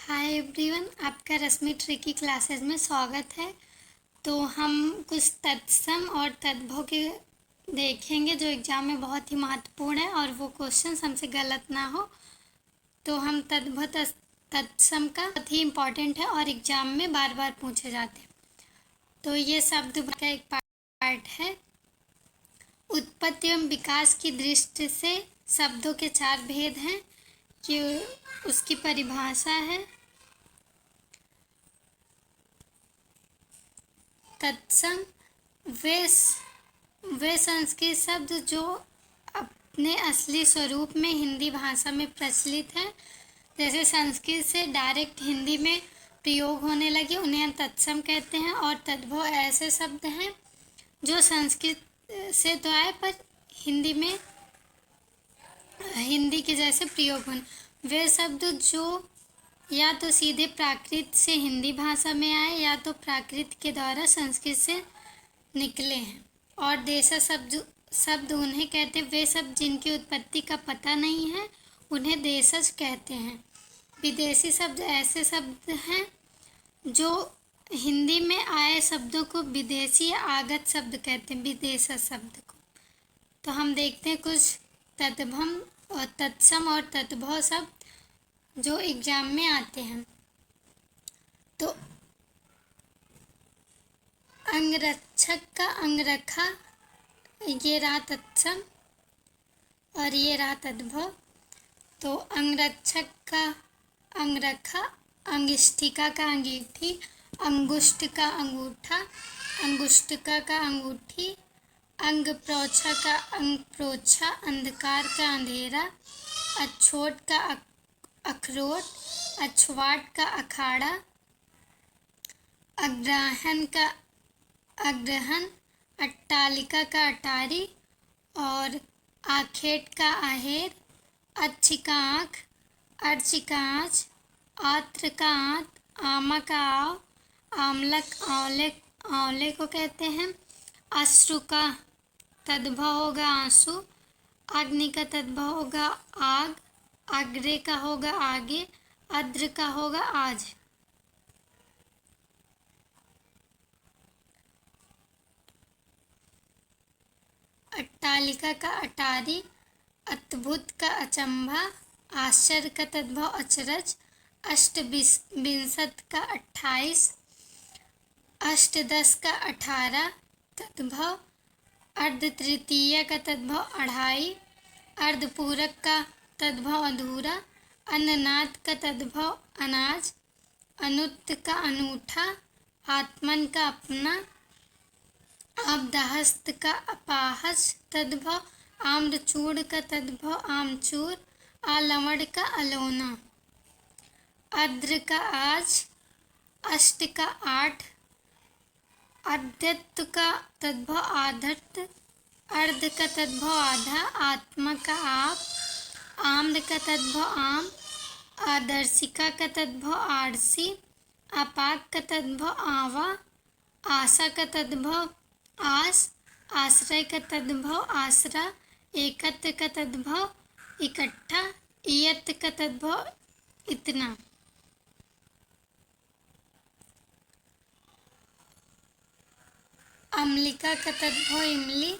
Hi everyone, आपका रश्मि tricky classes में स्वागत है। तो हम कुछ तत्सम और तद्भव के देखेंगे जो एग्ज़ाम में बहुत ही महत्वपूर्ण है और वो क्वेश्चंस हमसे गलत ना हो। तो हम तद्भव तत्सम का बहुत ही इम्पॉर्टेंट है और एग्ज़ाम में बार बार पूछे जाते हैं। तो ये शब्द का एक पार्ट है। उत्पत्ति एवं विकास की दृष्टि से शब्दों के 4 भेद हैं कि उसकी परिभाषा है। तत्सम वे संस्कृत शब्द जो अपने असली स्वरूप में हिंदी भाषा में प्रचलित हैं, जैसे संस्कृत से डायरेक्ट हिंदी में प्रयोग होने लगे, उन्हें हम तत्सम कहते हैं। और तद्भव ऐसे शब्द हैं जो संस्कृत से तो आए पर हिंदी के जैसे प्रयोग होने। वे शब्द जो या तो सीधे प्राकृत से हिंदी भाषा में आए या तो प्राकृत के द्वारा संस्कृत से निकले हैं। और देशज शब्द उन्हें कहते हैं, वे शब्द जिनकी उत्पत्ति का पता नहीं है उन्हें देशज कहते हैं। विदेशी शब्द ऐसे शब्द हैं जो हिंदी में आए शब्दों को विदेशी या आगत शब्द कहते हैं, विदेशज शब्द को। तो हम देखते हैं कुछ तद्भव और तत्सम और तद्भव शब्द जो एग्जाम में आते हैं। तो अंगरक्षक का अंगरखा, ये रहा तत्सम और ये रहा तद्भव। तो अंगरक्षक का अंगरखा, अंगिष्ठिका का अंगीठी, अंगुष्ठ का अंगूठा, अंगुष्ठिका का अंगूठी, अंग प्रोछा का अंग प्रोछा, अंधकार का अंधेरा, अछोट का अखरोट, अछवाट का अखाड़ा, अग्रहण का अग्रहण, अट्टालिका का अटारी और आखेट का आहेर, अच्छी का आँख, अर्ची का आँच, आत्र का आँत, आमा का आव, आमलक आंवले को कहते हैं। अश्रु का तद्भव होगा आंसू, अग्नि का तद्भव होगा आग, अग्रे का होगा आगे, अद्र का होगा आज। अट्टालिका का अटारी, अद्भुत का अचंभा, आश्चर्य का तद्भव अचरज, अष्टविंशत का 28, अष्टदश का 18 तद्भव, अर्ध तृतीय का तद्भव अढ़ाई, अर्धपूरक का तद्भव अधूरा, अन्ननाद का तद्भव अनाज, अनुत्त का अनूठा, आत्मन का अपना, आपदाहस्त का अपाहज तद्भव, आम्रचूड़ का तद्भव आमचूर, आलमड़ का अलोना, अद्र का आज, अष्ट का 8, अद्यत्व का तद्भव आधर्त, अर्ध का तद्भव आधा, आत्मा का आप, आम्र का तद्भव आम, आदर्शिका का तद्भव आरसी, अपाक का तद्भव आवा, आशा का तद्भव आस, आश्रय का तद्भव आसरा, एकत्र का तद्भव इकट्ठा, इयत का तद्भव इतना। अम्लिका का तद्भव इमली,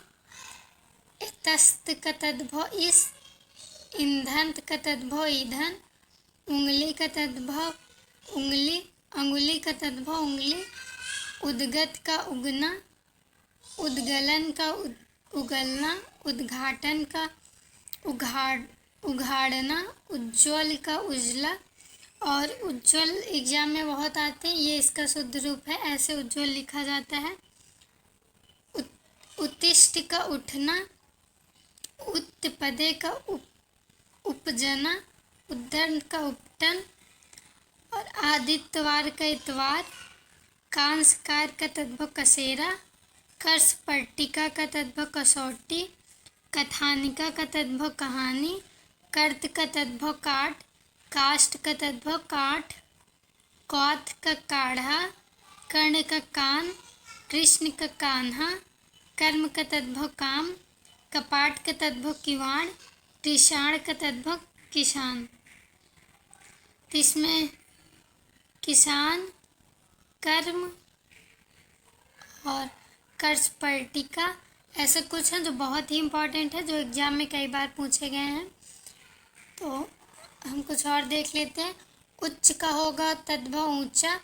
इतस्त का तद्भव इस, ईंधन का तद्भव ईंधन, उंगली का तद्भव उंगली, अंगुली का तद्भव उंगली, उद्गत का उगना, उद्गलन का उगलना, उद्घाटन का उघाड़ना, उज्ज्वल का उजला। और उज्ज्वल एग्जाम में बहुत आते हैं, ये इसका शुद्ध रूप है, ऐसे उज्ज्वल लिखा जाता है। उत्तिष्ठ का उठना, उत्पदे का उपजना, उद्धरण का उपटन और आदित्यवार का इतवार, कांसकार का तद्भव कसेरा, कर्ष पट्टिका का तद्भव कसौटी, कथानिका का तद्भव कहानी, कर्त का तद्भव काट, काष्ठ का तद्भव काठ, कौथ का काढ़ा, कर्ण का कान, कृष्ण का कान्हा, कर्म का तद्भव काम, कपाट का तद्भव किवाड़, कृषाण का तद्भव किसान। इसमें किसान, कर्म और कर्ज पर्टिका, ऐसा कुछ है जो बहुत ही इम्पोर्टेंट है, जो एग्जाम में कई बार पूछे गए हैं। तो हम कुछ और देख लेते हैं। उच्च का होगा तद्भव ऊंचा,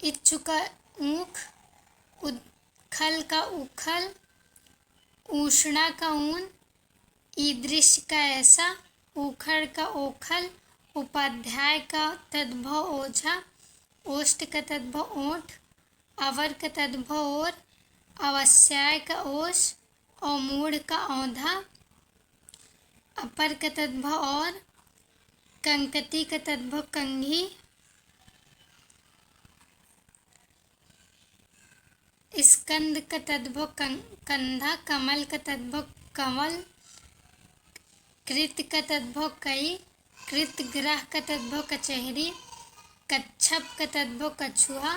इच्छु का ऊख, उखल का उखल, ऊष्णा का ऊन, ईदृश का ऐसा, उखड़ का ओखल, उपाध्याय का तद्भव ओझा, ओष्ठ का तद्भव ओठ, अवर का तद्भव और, अवस्याय का ओश, और मूढ़ का औंधा, अपर का तद्भव और, कंकती का तद्भव कंघी, स्कंद का तद्भव कंधा, कमल का तद्भव कंवल, कृत का तद्भव कई, कृतग्रह का तद्भव कचहरी, कच्छप का तद्भव कछुआ,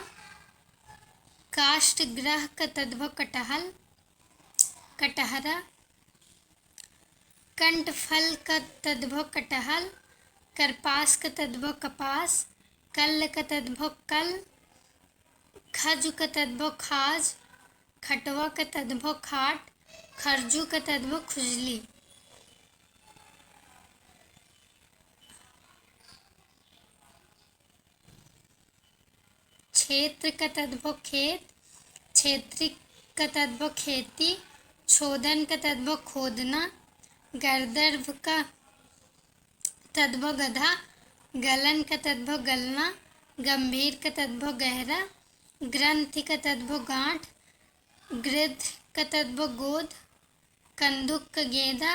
काष्ठग्रह का तद्भव कटहल कटहरा, कंठफल का तद्भव कटहल, करपास का तद्भव कपास, कल्ल का तद्भव कल, खज का तद्भव खाज, खटवा का तद्भव खाट, खरजू का तद्भव खुजली। क्षेत्र का तद्भव खेत, क्षेत्री का तद्भव खेती, छोदन का तद्भव खोदना, गर्दर्भ का तद्भव गधा, गलन का तद्भव गलना, गंभीर का तद्भव गहरा, ग्रंथि का तद्भव गांठ, गृध का तद्भव गोद, कंदुक का गेंदा,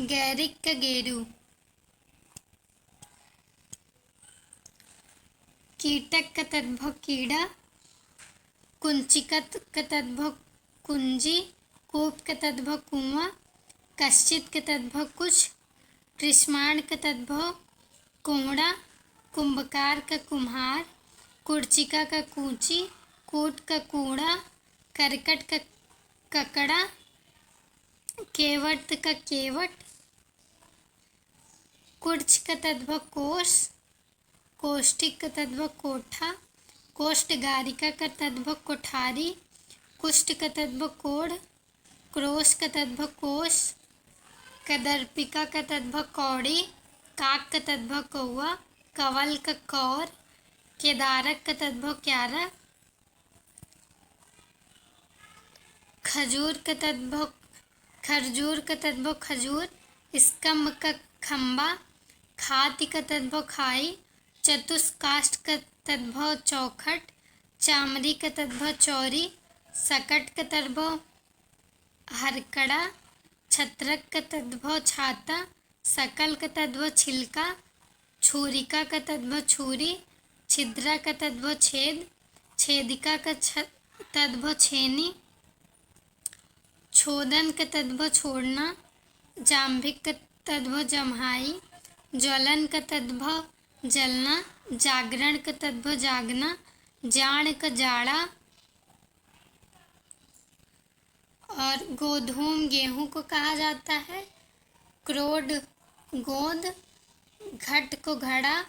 गैरिक का गेरू। कीटक का तद्भव कीड़ा, कुंचिकत का तद्भव कुंजी, कूप का तद्भव कुआं, कश्चित का तद्भव कुछ, कृष्माण का तद्भव कोंड़ा, कुंभकार का कुम्हार, कुर्चिका का कूची, कूट का कूड़ा, करकट का ककड़ा, केवट का केवट, कुर्च का तद्भव कोष, कोष्ठिक का तद्भव कोठा, कोष्ठगारिका का तद्भव कोठारी, कुष्ठ का तद्भव कोढ़, क्रोश का तद्भव कोश, कदर्पिका का तद्भव कौड़ी, काक का तद्भव कौआ, कवल का कौर, केदारक का तद्भव क्यारा, खजूर का तद्भव खरजूर का तद्भव खजूर, स्कम्भ का खंबा, खाति का तद्भव खाई, चतुष्काष्ठ का तद्भव चौखट, चामरी का तद्भव चौरी, सकट का तद्भव हरकड़ा, छत्रक का तद्भव छाता, सकल का तद्भव छिलका, छुरिका का तद्भव छुरी, छिद्रा का तद्भव छेद, छेदिका का तद्भव छेनी, छोदन का तद्भव छोड़ना, जाम्भिक का तद्भव जम्हाई, ज्वलन का तद्भव जलना, जागरण का तद्भव जागना, जाड़ का जाड़ा, और गोधूम गेहूं को कहा जाता है, क्रोध गोद, घट को घड़ा,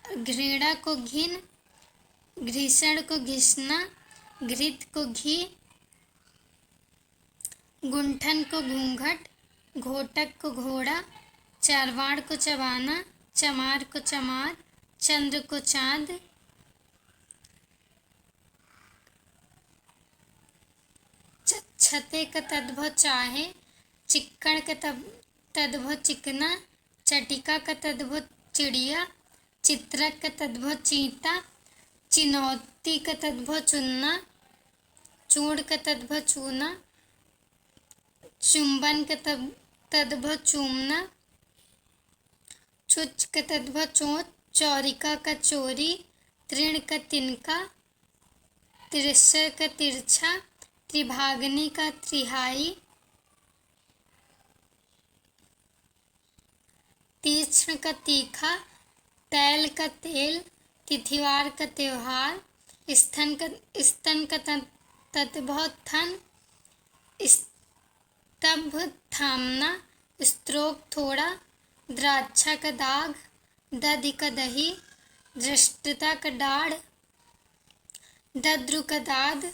घृणा को घिन, घृषण को घिसना, घृत को घी, गुंठन को घूंघट, घोटक को घोड़ा, चारवाड़ को चबाना, चमार को चमार, चंद्र को चांद, छते का तद्भव चाहे, चिक्कण का तद्भव चिकना, चटिका का तद्भव चिड़िया, चित्रक का तद्भव चींटा, चिनौती का तद्भव चुनना, चूड़ का तद्भव चूना, चुंबन का तद्भव चूमना, चुच का तद्भव चोंच, चौरिका का चोरी, तृण का तिनका, तिरस्चर का तिरछा, त्रिभागनी का त्रिहाई, तीक्ष्ण का तीखा, तैल का तेल, तिथिवार का त्योहार, स्तन का तद्भव थन, स्तंभ थामना, स्त्रोक थोड़ा, द्राक्षा का दाग, दधि का दही, दृष्टता का डाढ़, दद्रु का दाद,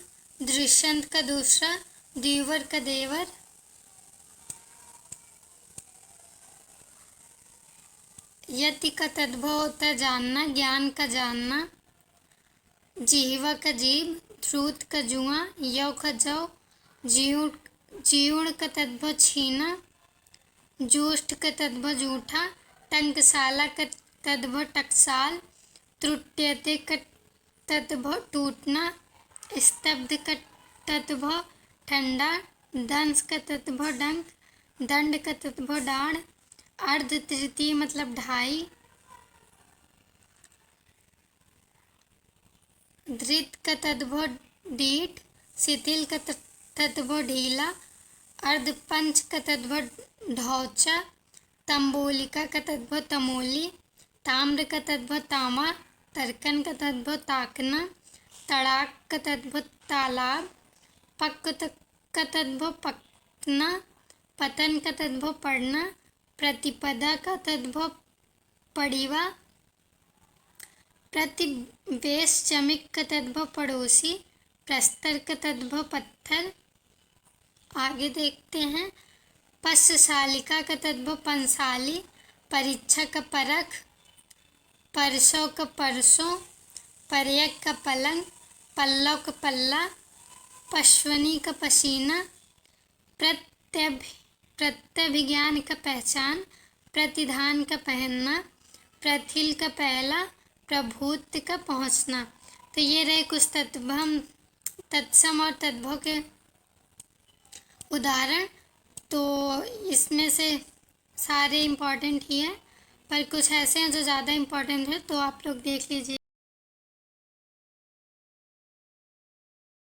दृश्यंत का दूसरा, द्विवर का देवर, यति का तद्भव होता है जानना, ज्ञान का जानना, जिह्वा का जीभ, ध्रुत का जुआ, यव का जव, जीर्ण का तद्भव छीना, जुष्ट का तद्भव जूठा, टंकशाला का तद्भव टकसाल, त्रुट्यते का तद्भव टूटना, स्तब्ध का तद्भव ठंडा, दंश का तद्भव डंक, दंड का तद्भव डाढ़, अर्ध तृतीय मतलब ढाई, धृत का तद्भव डीठ, शिथिल का तद्भव ढीला, अर्धपंच का तद्भव ढौचा, तंबोलिका का तद्भव तमोली, ताम्र का तद्भव तामा, तर्कन का तद्भव ताकना, तड़ाक का तद्भव तालाब, पक्क का तद्भव पकना, पतन का तद्भव पढ़ना, प्रतिपदा का तद्भव पड़ीवा, प्रतिवेश चमिक का तद्भव पड़ोसी, प्रस्तर का तद्भव पत्थर। आगे देखते हैं। पश्यशालिका का तद्भव पंसाली, परीक्षा का परख, परसों का परसों, पर्यक का पलंग, पल्लव का पल्ला, पश्वनी का पसीना, प्रत्यभिज्ञान का पहचान, प्रतिधान का पहनना, प्रथिल का पहला, प्रभुत्व का पहुँचना। तो ये रहे कुछ तत्सम और तद्भव के उदाहरण। तो इसमें से सारे इम्पॉर्टेंट ही हैं, पर कुछ ऐसे हैं जो ज़्यादा इम्पॉर्टेंट है, तो आप लोग देख लीजिए।